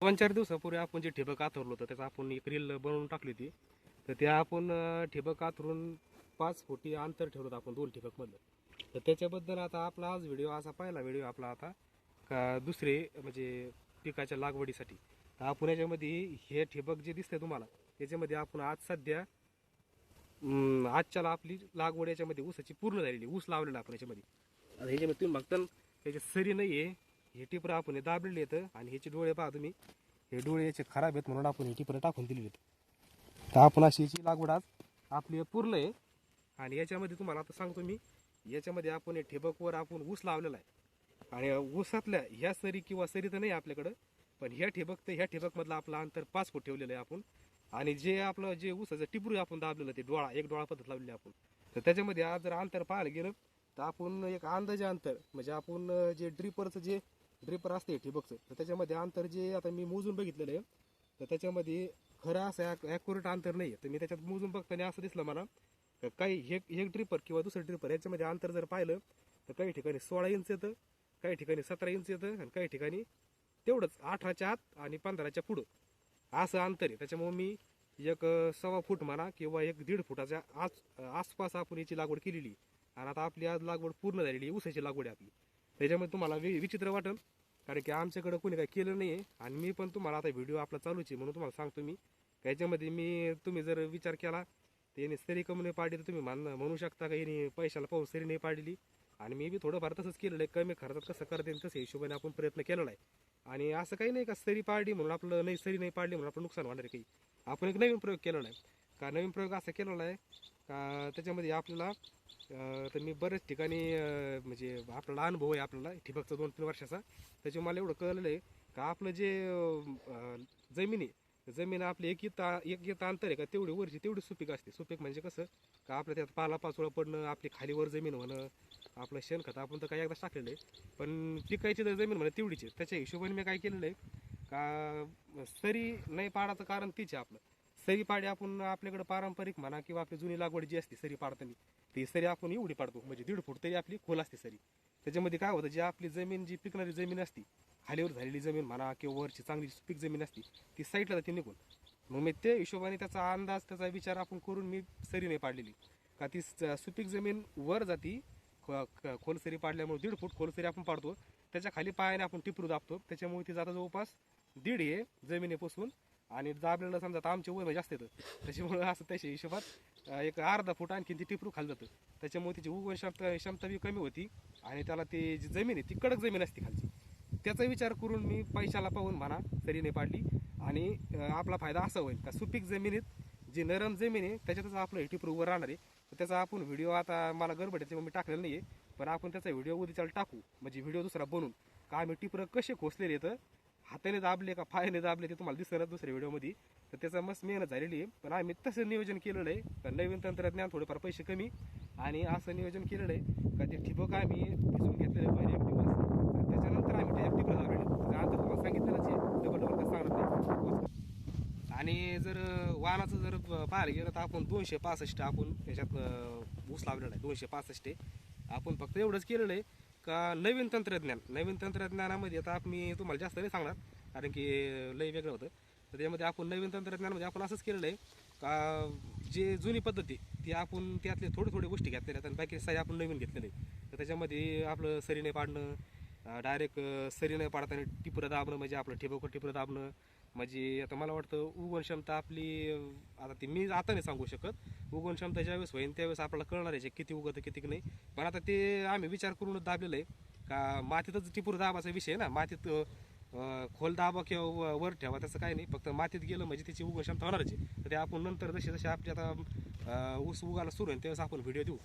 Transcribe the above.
2-4 दिवसापूर्वी आपण जे ठिबक आथरलं होतं त्याचा आपण एक रील बनवून टाकली होती. तर त्या आपण ठिबक आथरून 5 फुटी अंतर ठेवलं होतं आपण 2 ठिबकमधलं. तर त्याच्याबद्दल आता आपला आज व्हिडिओ असा पहिला व्हिडिओ आपला आता का दुसरे म्हणजे पिकाच्या लागवडीसाठी. तर आपण याच्यामध्ये हे ठिबक जे दिसतंय तुम्हाला त्याच्यामध्ये आपण आज सध्या आजच्याला आपली लागवड याच्यामध्ये ऊसाची पूर्ण झालेली ऊस लावलेला आपण याच्यामध्ये. आता ह्याच्यामध्ये तुम्ही बघता त्याची सरी नाही आहे. हे टिपर आपण हे दाबलेले येतं आणि ह्याचे डोळे पहा तुम्ही, हे डोळे याचे खराब आहेत म्हणून आपण हे टिपर टाकून दिलेले आहेत. तर आपण अशी याची लागवड आज आपली पूर्ण आहे. आणि याच्यामध्ये तुम्हाला आता सांगतो मी, याच्यामध्ये आपण हे ठिबकवर आपण ऊस लावलेला आहे आणि ऊसातल्या ह्या सरी किंवा सरी तर नाही आपल्याकडं, पण ह्या ठिबक तर ह्या ठिबकमधलं आपलं अंतर 5 फूट ठेवलेलं आहे आपण. आणि जे आपलं जे ऊसाचं टिपरू आपण दाबलेलं ते डोळा एक डोळा पद्धत लावलेली आपण. तर त्याच्यामध्ये आज जर अंतर पाहायला गेलं तर आपण एक अंदाजे अंतर म्हणजे आपण जे ड्रिपरचं जे ड्रिपर असते ठिबकचं, तर त्याच्यामध्ये अंतर जे आता मी मोजून बघितलेलं आहे, तर त्याच्यामध्ये खरं असं ॲक्युरेट अंतर नाही आहे. तर मी त्याच्यात मोजून बघताना असं दिसलं मला काही एक ड्रिपर किंवा दुसरं ड्रिपर याच्यामध्ये अंतर जर पाहिलं तर काही ठिकाणी 16 इंच येतं, काही ठिकाणी 17 इंच येतं आणि काही ठिकाणी तेवढंच 18च्या आत आणि 15च्या पुढं असं अंतर आहे. त्याच्यामुळे मी एक 1.25 फूट म्हणा किंवा 1-1.5 फुटाच्या आसपास आपण याची लागवड केलेली. आणि आता आपली आज लागवड पूर्ण झालेली ऊसाची लागवड आहे आपली. त्याच्यामध्ये तुम्हाला विचित्र वाटेल कारण की आमच्याकडं कोणी काही केलं नाही आहे आणि मी पण तुम्हाला आता व्हिडिओ आपला चालूच आहे म्हणून तुम्हाला सांगतो मी. त्याच्यामध्ये मी तुम्ही जर विचार केला त्याने सरी कमी नाही पाडली तर तुम्ही म्हणू शकता का याने पैशाला पाहून सरी नाही पाडली. आणि मी बी थोडंफार तसंच केलेलं आहे, कमी खर्चात कसं करता येईल तसं हिशोबाने आपण प्रयत्न केलेला आहे. आणि असं काही नाही का सरी पाडली म्हणून आपलं नाही, सरी नाही पाडली म्हणून आपलं नुकसान होणार आहे काही. आपण एक नवीन प्रयोग केलेला आहे. का नवीन प्रयोग असा केलेला आहे का त्याच्यामध्ये आपल्याला तर मी बऱ्याच ठिकाणी म्हणजे आपल्याला अनुभव आहे आपल्याला ठिबकचा 2-3 वर्षाचा. त्याच्यामुळे मला एवढं कळलेलं आहे का आपलं जे जमीन आहे, जमीन आपली एक इथं अंतर आहे का तेवढी वरची तेवढी सुपीक असते. सुपीक म्हणजे कसं का आपलं त्यात पालापाचोळा पडणं, आपली खालीवर जमीन होणं, आपलं शेणखत आपण तर काही एकदा टाकलेलं आहे, पण पिकायची जर जमीन म्हणा तेवढीच आहे. त्याच्या हिशोबाने मी काय केलेलं आहे का सरी नाही पाडायचं कारण तीच आहे आपलं. सरी पाडी आपण आपल्याकडे पारंपरिक म्हणा किंवा आपली जुनी लागवड जी असते सरी पाडताना ती सरी आपण एवढी पाडतो म्हणजे 1.5 फूट तरी आपली खोल असते सरी. त्याच्यामध्ये काय होतं जी आपली जमीन जी पिकणारी जमीन असती खालीवर झालेली जमीन म्हणा किंवा वरची चांगली पीक जमीन असती ती साईडला जाते निघून. मग मी त्या हिशोबाने त्याचा अंदाज त्याचा विचार आपण करून मी सरी नाही पाडलेली का ती सुपीक जमीन वर जाती. खोल सरी पाडल्यामुळे 1.5 फूट खोल सरी आपण पाडतो, त्याच्या खाली पायाने आपण टिपरू दाबतो, त्याच्यामुळे ती जाता जवळपास 1.5 हे जमिनीपासून. आणि दाबलेलं समजा आता आमचे वय जास्त येतं त्याच्यामुळे असं त्याच्या हिशोबात एक अर्धा फूट आणखी ती टिपरू खाली जातं. त्याच्यामुळे तिची उगवण क्षमता बी कमी होती आणि त्याला ती जी जमीन आहे ती कडक जमीन असते खालची. त्याचा विचार करून मी पैशाला पाहून म्हणा सरीने पाडली. आणि आपला फायदा असा होईल का सुपीक जमिनीत जी नरम जमीन आहे त्याच्यातच आपलं टिपरू उभं राहणार आहे. तर त्याचा आपण व्हिडिओ आता मला गडबड आहे मी टाकलेला नाही आहे, पण आपण त्याचा व्हिडिओ उद्याच्याला टाकू म्हणजे व्हिडिओ दुसरा बनवून का आम्ही टिपरं कसे खोसलेले येतं, हाताने दाबले का पायाने दाबले ते तुम्हाला दिसणार दुसऱ्या व्हिडिओमध्ये. तर त्याचा मस्त मेहनत झालेली आहे, पण आम्ही तसं नियोजन केलेलं आहे का नवीन तंत्रज्ञान थोडेफार पैसे कमी आणि असं नियोजन केलेलं आहे का ते ठिबक आम्ही भिजून घेतलेलं पहिले एक दिवस आणि त्याच्यानंतर आम्ही त्याच्या टिपरं दाबले. त्यानंतर तुम्हाला सांगितलंच आहे डबल डबल काय सांगत नाही. आणि जर वाहनाचं जर पाहायला गेलं तर आपण 265 आपण त्याच्यात ऊस लावलेला आहे 265. आपण फक्त एवढंच केलेलं आहे का नवीन तंत्रज्ञानामध्ये आता मी तुम्हाला जास्त नाही सांगणार कारण की लय वेगळं होतं. तर त्यामध्ये आपण नवीन तंत्रज्ञानामध्ये आपण असंच केलेलं आहे का जे जुनी पद्धती ती आपण त्यातले थोडे गोष्टी घेतलेल्या आहेत आणि बाकी सारे आपण नवीन घेतलेले आहे. तर त्याच्यामध्ये आपलं सरीने पाडणं, डायरेक्ट सरीने पाडताना टिपरं दाबणं म्हणजे आपलं ठिबकवर टिपरं दाबणं. म्हणजे आता मला वाटतं उगवण क्षमता आपली आता ती मी आता नाही सांगू शकत, उगवण क्षमता ज्यावेळेस होईल त्यावेळेस आपल्याला कळणार आहे किती उगवतं किती नाही. पण आता ते आम्ही विचार करूनच दाबलेलं आहे का मातीतच टिपूर दाबाचा विषय आहे ना. मातीत खोल दाबा किंवा वर ठेवा त्याचं काही नाही, फक्त मातीत गेलं म्हणजे त्याची उगवण क्षमता होणारच आहे. तर ते आपण नंतर जसे जसे आपली आता ऊस उगायला सुरू होईल त्यावेळेस आपण व्हिडिओ देऊ.